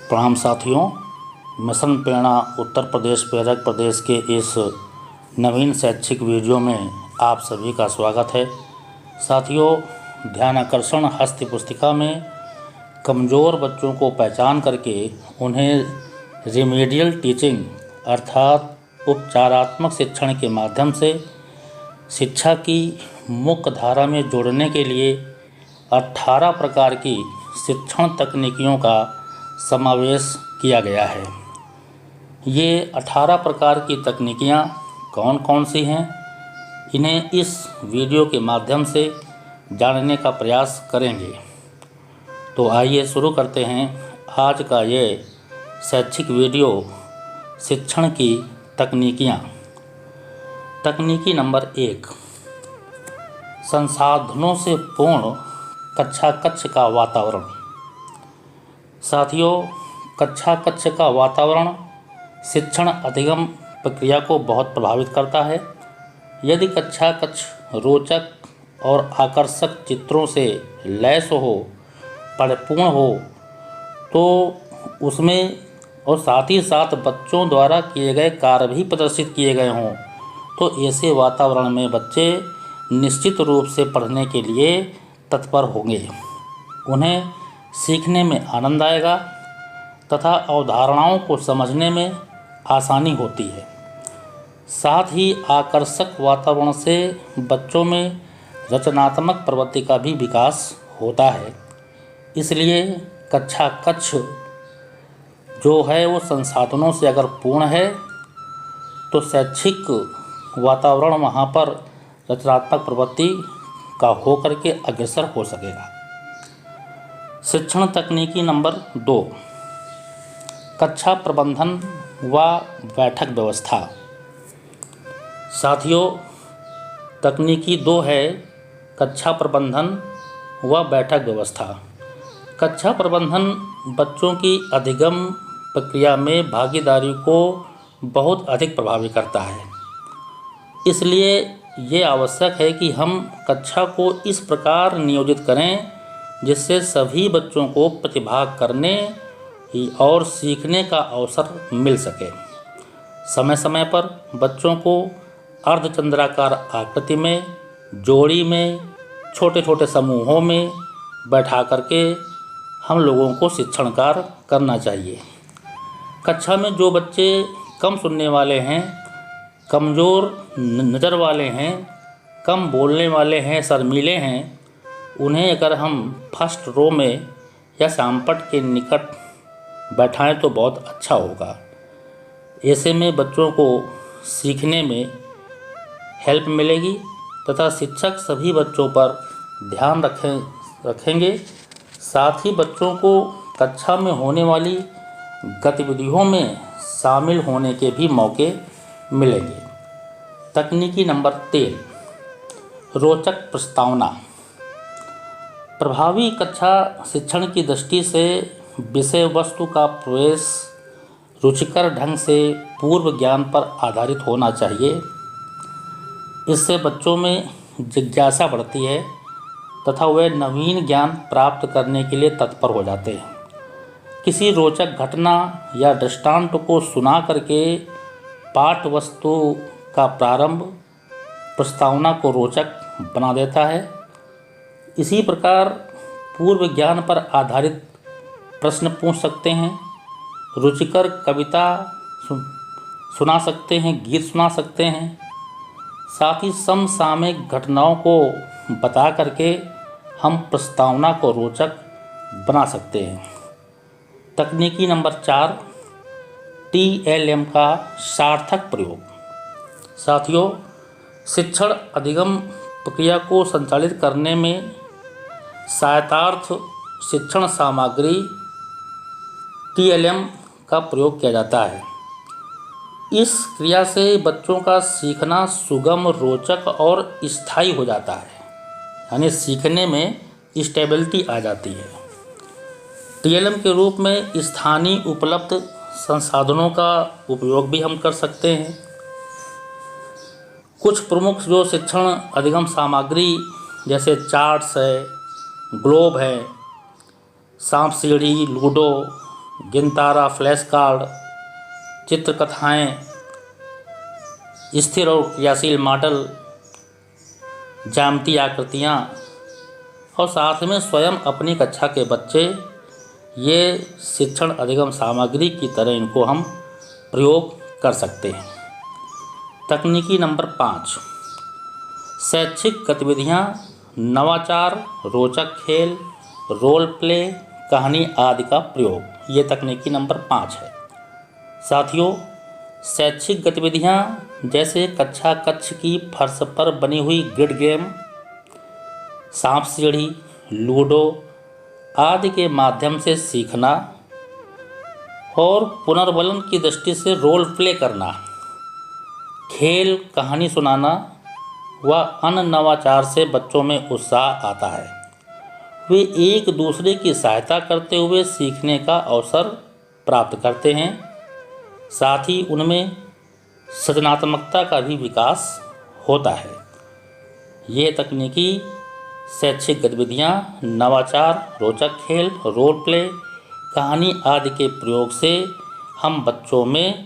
प्रणाम साथियों। मिशन प्रेरणा उत्तर प्रदेश प्रेरक प्रदेश के इस नवीन शैक्षिक वीडियो में आप सभी का स्वागत है। साथियों, ध्यान आकर्षण हस्त पुस्तिका में कमज़ोर बच्चों को पहचान करके उन्हें रिमेडियल टीचिंग अर्थात उपचारात्मक शिक्षण के माध्यम से शिक्षा की मुख्य धारा में जोड़ने के लिए 18 प्रकार की शिक्षण तकनीकियों का समावेश किया गया है। ये 18 प्रकार की तकनीकियाँ कौन कौन सी हैं, इन्हें इस वीडियो के माध्यम से जानने का प्रयास करेंगे। तो आइए शुरू करते हैं आज का ये शैक्षिक वीडियो। शिक्षण की तकनीकियाँ। तकनीकी नंबर 1, संसाधनों से पूर्ण कक्षा कक्ष का वातावरण। साथियों, कक्षा कक्ष का वातावरण शिक्षण अधिगम प्रक्रिया को बहुत प्रभावित करता है। यदि कक्षा कक्ष रोचक और आकर्षक चित्रों से लैस हो, परिपूर्ण हो तो उसमें और साथ ही साथ बच्चों द्वारा किए गए कार्य भी प्रदर्शित किए गए हों, तो ऐसे वातावरण में बच्चे निश्चित रूप से पढ़ने के लिए तत्पर होंगे। उन्हें सीखने में आनंद आएगा तथा अवधारणाओं को समझने में आसानी होती है। साथ ही आकर्षक वातावरण से बच्चों में रचनात्मक प्रवृत्ति का भी विकास होता है। इसलिए कक्षा कक्ष जो है वो संसाधनों से अगर पूर्ण है तो शैक्षिक वातावरण वहाँ पर रचनात्मक प्रवृत्ति का हो करके अग्रसर हो सकेगा। शिक्षण तकनीकी नंबर 2, कक्षा प्रबंधन व बैठक व्यवस्था। साथियों, तकनीकी 2 है कक्षा प्रबंधन व बैठक व्यवस्था। कक्षा प्रबंधन बच्चों की अधिगम प्रक्रिया में भागीदारी को बहुत अधिक प्रभावित करता है। इसलिए ये आवश्यक है कि हम कक्षा को इस प्रकार नियोजित करें जिससे सभी बच्चों को प्रतिभाग करने और सीखने का अवसर मिल सके। समय समय पर बच्चों को अर्धचंद्राकार आकृति में, जोड़ी में, छोटे छोटे समूहों में बैठा करके हम लोगों को शिक्षण कार्य करना चाहिए। कक्षा में जो बच्चे कम सुनने वाले हैं, कमज़ोर नज़र वाले हैं, कम बोलने वाले हैं, शर्मीले हैं, उन्हें अगर हम फर्स्ट रो में या सामपट के निकट बैठाएं तो बहुत अच्छा होगा। ऐसे में बच्चों को सीखने में हेल्प मिलेगी तथा शिक्षक सभी बच्चों पर ध्यान रखेंगे। साथ ही बच्चों को कक्षा में होने वाली गतिविधियों में शामिल होने के भी मौके मिलेंगे। तकनीकी नंबर 3, रोचक प्रस्तावना। प्रभावी कक्षा शिक्षण की दृष्टि से विषय वस्तु का प्रवेश रुचिकर ढंग से पूर्व ज्ञान पर आधारित होना चाहिए। इससे बच्चों में जिज्ञासा बढ़ती है तथा वे नवीन ज्ञान प्राप्त करने के लिए तत्पर हो जाते हैं। किसी रोचक घटना या दृष्टांत को सुना करके पाठ वस्तु का प्रारंभ प्रस्तावना को रोचक बना देता है। इसी प्रकार पूर्व ज्ञान पर आधारित प्रश्न पूछ सकते हैं, रुचिकर कविता सुना सकते हैं, गीत सुना सकते हैं। साथ ही समसामयिक घटनाओं को बता करके हम प्रस्तावना को रोचक बना सकते हैं। तकनीकी नंबर 4, TLM का सार्थक प्रयोग। साथियों, शिक्षण अधिगम प्रक्रिया को संचालित करने में सहायतार्थ शिक्षण सामग्री TLM का प्रयोग किया जाता है। इस क्रिया से बच्चों का सीखना सुगम, रोचक और स्थायी हो जाता है, यानी सीखने में स्टेबिलिटी आ जाती है। TLM के रूप में स्थानीय उपलब्ध संसाधनों का उपयोग भी हम कर सकते हैं। कुछ प्रमुख जो शिक्षण अधिगम सामग्री जैसे चार्ट्स है, ग्लोब है, सांप सीढ़ी, लूडो, गिनतारा, फ्लैश कार्ड, चित्रकथाएँ, स्थिर और क्रियाशील मॉडल, ज्यामितीय आकृतियाँ और साथ में स्वयं अपनी कक्षा के बच्चे ये शिक्षण अधिगम सामग्री की तरह इनको हम प्रयोग कर सकते हैं। तकनीकी नंबर 5, शैक्षिक गतिविधियाँ, नवाचार, रोचक खेल, रोल प्ले, कहानी आदि का प्रयोग। ये तकनीकी नंबर 5 है। साथियों, शैक्षिक गतिविधियाँ जैसे कक्षा कक्ष की फर्श पर बनी हुई ग्रिड गेम, सांप सीढ़ी, लूडो आदि के माध्यम से सीखना और पुनर्बलन की दृष्टि से रोल प्ले करना, खेल, कहानी सुनाना व अन्य नवाचार से बच्चों में उत्साह आता है। वे एक दूसरे की सहायता करते हुए सीखने का अवसर प्राप्त करते हैं। साथ ही उनमें सृजनात्मकता का भी विकास होता है। ये तकनीकी शैक्षिक गतिविधियाँ, नवाचार, रोचक खेल, रोल प्ले, कहानी आदि के प्रयोग से हम बच्चों में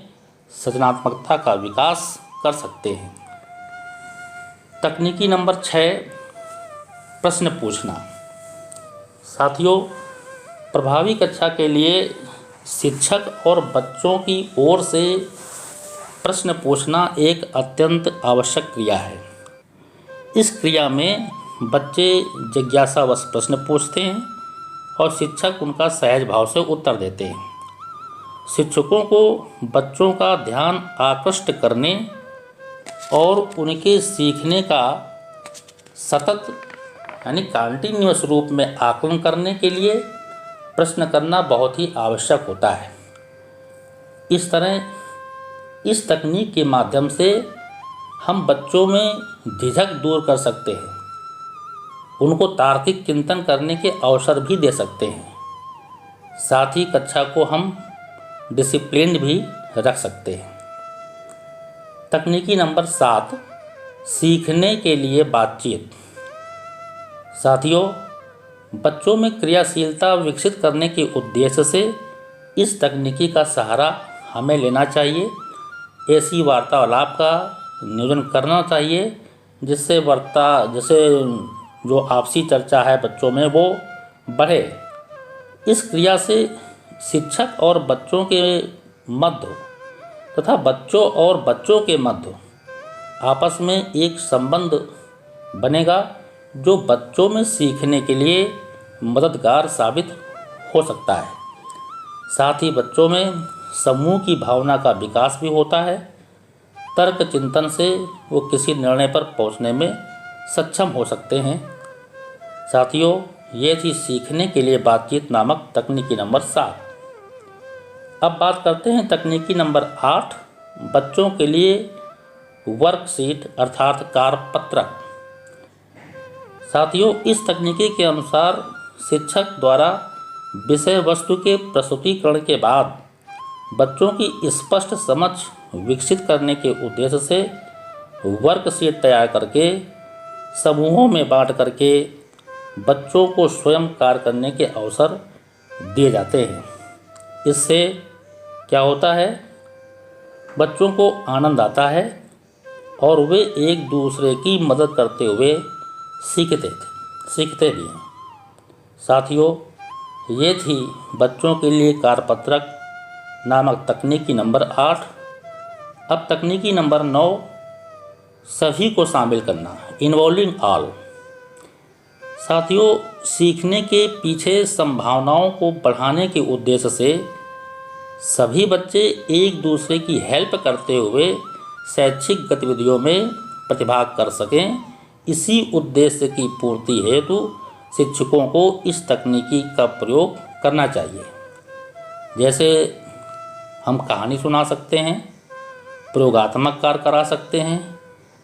सृजनात्मकता का विकास कर सकते हैं। तकनीकी नंबर 6, प्रश्न पूछना। साथियों, प्रभावी कक्षा के लिए शिक्षक और बच्चों की ओर से प्रश्न पूछना एक अत्यंत आवश्यक क्रिया है। इस क्रिया में बच्चे जिज्ञासावश प्रश्न पूछते हैं और शिक्षक उनका सहज भाव से उत्तर देते हैं। शिक्षकों को बच्चों का ध्यान आकृष्ट करने और उनके सीखने का सतत यानी कंटिन्यूअस रूप में आकलन करने के लिए प्रश्न करना बहुत ही आवश्यक होता है। इस तरह इस तकनीक के माध्यम से हम बच्चों में झिझक दूर कर सकते हैं, उनको तार्किक चिंतन करने के अवसर भी दे सकते हैं। साथ ही कक्षा को हम डिसिप्लिन्ड भी रख सकते हैं। तकनीकी नंबर 7, सीखने के लिए बातचीत। साथियों, बच्चों में क्रियाशीलता विकसित करने के उद्देश्य से इस तकनीकी का सहारा हमें लेना चाहिए। ऐसी वार्तालाप का नियोजन करना चाहिए जिससे जो आपसी चर्चा है बच्चों में वो बढ़े। इस क्रिया से शिक्षक और बच्चों के मध्य तथा बच्चों और बच्चों के मध्य आपस में एक संबंध बनेगा जो बच्चों में सीखने के लिए मददगार साबित हो सकता है। साथ ही बच्चों में समूह की भावना का विकास भी होता है। तर्क चिंतन से वो किसी निर्णय पर पहुंचने में सक्षम हो सकते हैं। साथियों, ये थी सीखने के लिए बातचीत नामक तकनीकी नंबर 7। अब बात करते हैं तकनीकी नंबर 8, बच्चों के लिए वर्कशीट अर्थात कार्यपत्रक। साथियों, इस तकनीकी के अनुसार शिक्षक द्वारा विषय वस्तु के प्रस्तुतिकरण के बाद बच्चों की स्पष्ट समझ विकसित करने के उद्देश्य से वर्कशीट तैयार करके समूहों में बांट करके बच्चों को स्वयं कार्य करने के अवसर दिए जाते हैं। इससे क्या होता है, बच्चों को आनंद आता है और वे एक दूसरे की मदद करते हुए सीखते भी हैं। साथियों, ये थी बच्चों के लिए कार्यपत्रक नामक तकनीकी नंबर 8। अब तकनीकी नंबर 9, सभी को शामिल करना, इन्वॉल्विंग ऑल। साथियों, सीखने के पीछे संभावनाओं को बढ़ाने के उद्देश्य से सभी बच्चे एक दूसरे की हेल्प करते हुए शैक्षिक गतिविधियों में प्रतिभाग कर सकें। इसी उद्देश्य की पूर्ति हेतु शिक्षकों को इस तकनीकी का प्रयोग करना चाहिए। जैसे हम कहानी सुना सकते हैं, प्रयोगात्मक कार्य करा सकते हैं,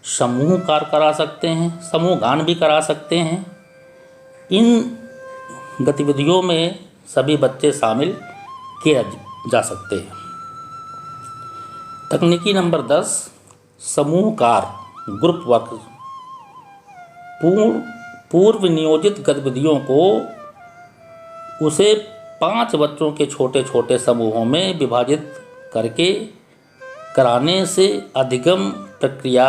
समूह कार्य करा सकते हैं, समूह गान भी करा सकते हैं। इन गतिविधियों में सभी बच्चे शामिल किए जा सकते हैं। तकनीकी नंबर 10, समूह कार्य, ग्रुप वर्क। पूर्व नियोजित गतिविधियों को उसे 5 बच्चों के छोटे छोटे समूहों में विभाजित करके कराने से अधिगम प्रक्रिया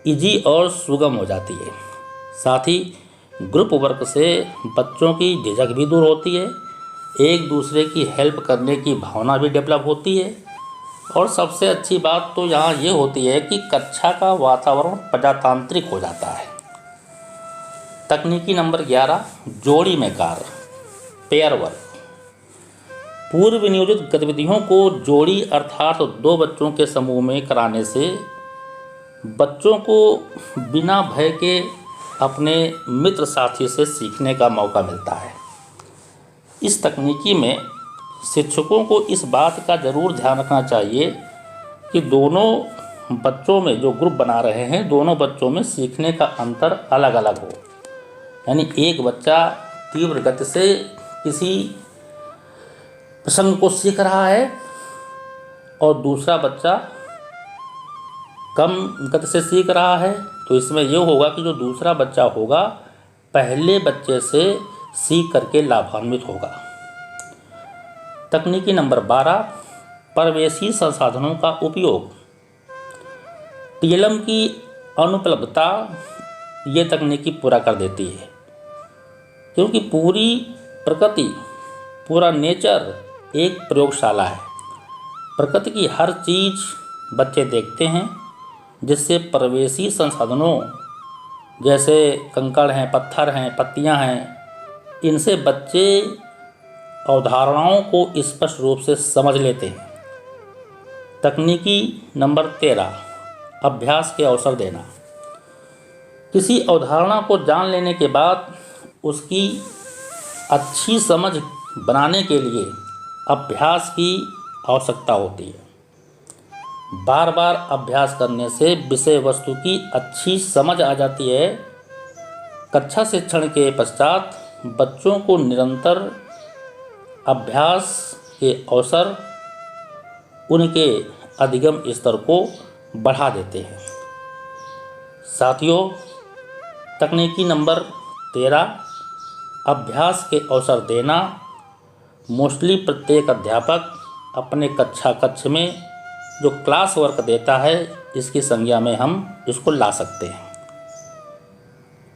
इजी और सुगम हो जाती है। साथ ही ग्रुप वर्क से बच्चों की झिझक भी दूर होती है, एक दूसरे की हेल्प करने की भावना भी डेवलप होती है और सबसे अच्छी बात तो यहाँ ये होती है कि कक्षा का वातावरण प्रजातांत्रिक हो जाता है। तकनीकी नंबर 11, जोड़ी में कार्य, पेयर वर्क। पूर्व नियोजित गतिविधियों को जोड़ी अर्थात 2 बच्चों के समूह में कराने से बच्चों को बिना भय के अपने मित्र साथी से सीखने का मौका मिलता है। इस तकनीकी में शिक्षकों को इस बात का ज़रूर ध्यान रखना चाहिए कि दोनों बच्चों में जो ग्रुप बना रहे हैं, दोनों बच्चों में सीखने का अंतर अलग अलग हो। यानी एक बच्चा तीव्र गति से किसी प्रसंग को सीख रहा है और दूसरा बच्चा कम गति से सीख रहा है, तो इसमें यह होगा कि जो दूसरा बच्चा होगा पहले बच्चे से सीख करके लाभान्वित होगा। तकनीकी नंबर 12, परिवेशी संसाधनों का उपयोग। टीएलएम की अनुपलब्धता ये तकनीकी पूरा कर देती है, क्योंकि पूरी प्रकृति, पूरा नेचर एक प्रयोगशाला है। प्रकृति की हर चीज़ बच्चे देखते हैं, जिससे परिवेशी संसाधनों जैसे कंकड़ हैं, पत्थर हैं, पत्तियां हैं, इनसे बच्चे अवधारणाओं को स्पष्ट रूप से समझ लेते हैं। तकनीकी नंबर 13, अभ्यास के अवसर देना। किसी अवधारणा को जान लेने के बाद उसकी अच्छी समझ बनाने के लिए अभ्यास की आवश्यकता होती है। बार बार अभ्यास करने से विषय वस्तु की अच्छी समझ आ जाती है। कक्षा शिक्षण के पश्चात बच्चों को निरंतर अभ्यास के अवसर उनके अधिगम स्तर को बढ़ा देते हैं। साथियों, तकनीकी नंबर 13, अभ्यास के अवसर देना। मोस्टली प्रत्येक अध्यापक अपने कक्षा कक्ष में जो क्लास वर्क देता है, इसकी संज्ञा में हम इसको ला सकते हैं।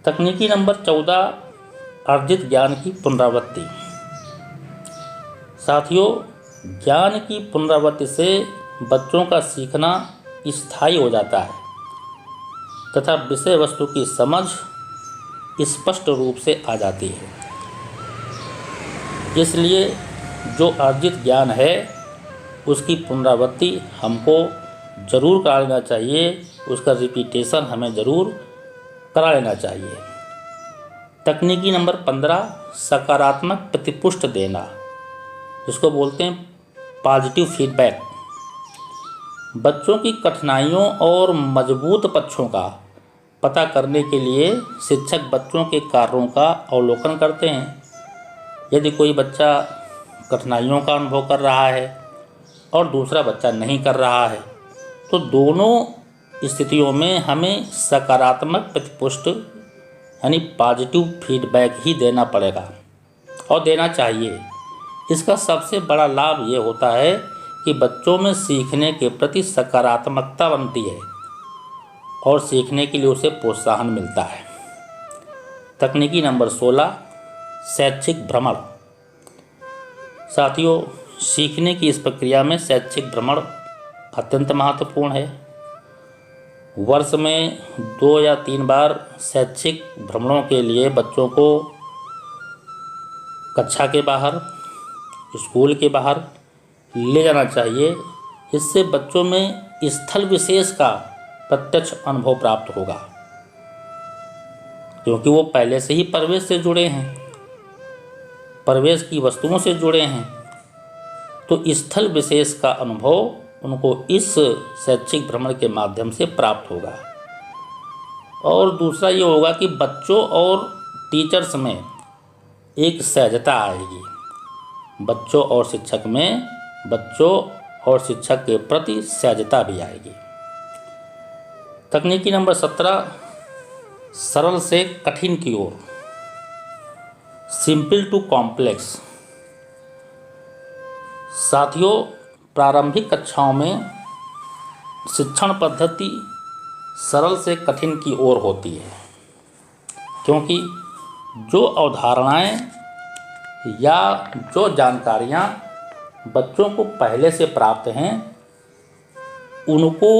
तकनीकी नंबर 14, अर्जित ज्ञान की पुनरावृत्ति। साथियों, ज्ञान की पुनरावृत्ति से बच्चों का सीखना स्थायी हो जाता है तथा विषय वस्तु की समझ स्पष्ट रूप से आ जाती है। इसलिए जो अर्जित ज्ञान है उसकी पुनरावृत्ति हमको ज़रूर करा लेना चाहिए, उसका रिपीटेशन हमें ज़रूर करा लेना चाहिए। तकनीकी नंबर 15, सकारात्मक प्रतिपुष्टि देना, जिसको बोलते हैं पॉजिटिव फीडबैक। बच्चों की कठिनाइयों और मजबूत पक्षों का पता करने के लिए शिक्षक बच्चों के कार्यों का अवलोकन करते हैं। यदि कोई बच्चा कठिनाइयों का अनुभव कर रहा है और दूसरा बच्चा नहीं कर रहा है, तो दोनों स्थितियों में हमें सकारात्मक प्रतिपुष्टि यानी पॉजिटिव फीडबैक ही देना पड़ेगा और देना चाहिए। इसका सबसे बड़ा लाभ ये होता है कि बच्चों में सीखने के प्रति सकारात्मकता बनती है और सीखने के लिए उसे प्रोत्साहन मिलता है। तकनीकी नंबर 16, शैक्षिक भ्रमण। साथियों, सीखने की इस प्रक्रिया में शैक्षिक भ्रमण अत्यंत महत्वपूर्ण है। वर्ष में 2 या 3 बार शैक्षिक भ्रमणों के लिए बच्चों को कक्षा के बाहर, स्कूल के बाहर ले जाना चाहिए। इससे बच्चों में स्थल विशेष का प्रत्यक्ष अनुभव प्राप्त होगा, क्योंकि वो पहले से ही परिवेश से जुड़े हैं, परिवेश की वस्तुओं से जुड़े हैं, तो स्थल विशेष का अनुभव उनको इस शैक्षिक भ्रमण के माध्यम से प्राप्त होगा। और दूसरा ये होगा कि बच्चों और टीचर्स में एक सहजता आएगी, बच्चों और शिक्षक में, बच्चों और शिक्षक के प्रति सहजता भी आएगी। तकनीकी नंबर 17, सरल से कठिन की ओर, सिंपल टू कॉम्प्लेक्स। साथियों, प्रारंभिक कक्षाओं में शिक्षण पद्धति सरल से कठिन की ओर होती है, क्योंकि जो अवधारणाएं या जो जानकारियां बच्चों को पहले से प्राप्त हैं उनको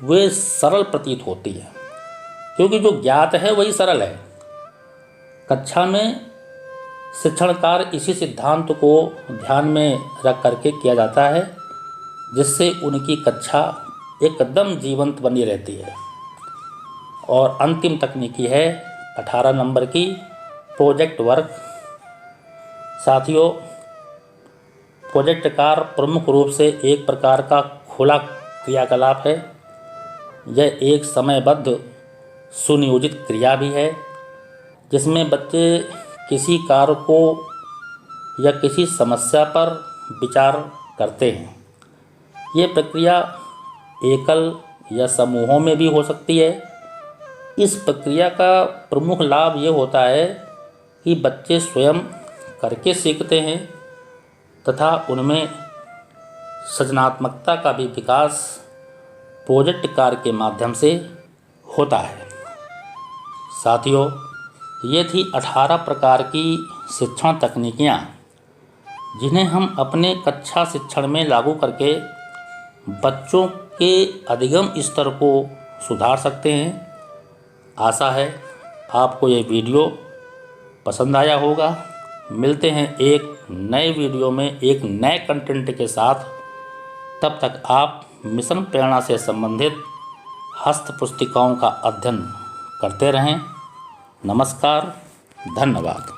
वे सरल प्रतीत होती है, क्योंकि जो ज्ञात है वही सरल है। कक्षा में शिक्षण कार्य इसी सिद्धांत को ध्यान में रख करके किया जाता है, जिससे उनकी कक्षा एकदम जीवंत बनी रहती है। और अंतिम तकनीकी है 18 नंबर की प्रोजेक्ट वर्क। साथियों, प्रोजेक्ट कार्य प्रमुख रूप से एक प्रकार का खुला क्रियाकलाप है। यह एक समयबद्ध सुनियोजित क्रिया भी है, जिसमें बच्चे किसी कार्य को या किसी समस्या पर विचार करते हैं। ये प्रक्रिया एकल या समूहों में भी हो सकती है। इस प्रक्रिया का प्रमुख लाभ ये होता है कि बच्चे स्वयं करके सीखते हैं तथा उनमें सृजनात्मकता का भी विकास प्रोजेक्ट कार्य के माध्यम से होता है। साथियों, ये थी 18 प्रकार की शिक्षण तकनीकियाँ, जिन्हें हम अपने कक्षा शिक्षण में लागू करके बच्चों के अधिगम स्तर को सुधार सकते हैं। आशा है आपको ये वीडियो पसंद आया होगा। मिलते हैं एक नए वीडियो में एक नए कंटेंट के साथ। तब तक आप मिशन प्रेरणा से संबंधित हस्त पुस्तिकाओं का अध्ययन करते रहें। नमस्कार, धन्यवाद।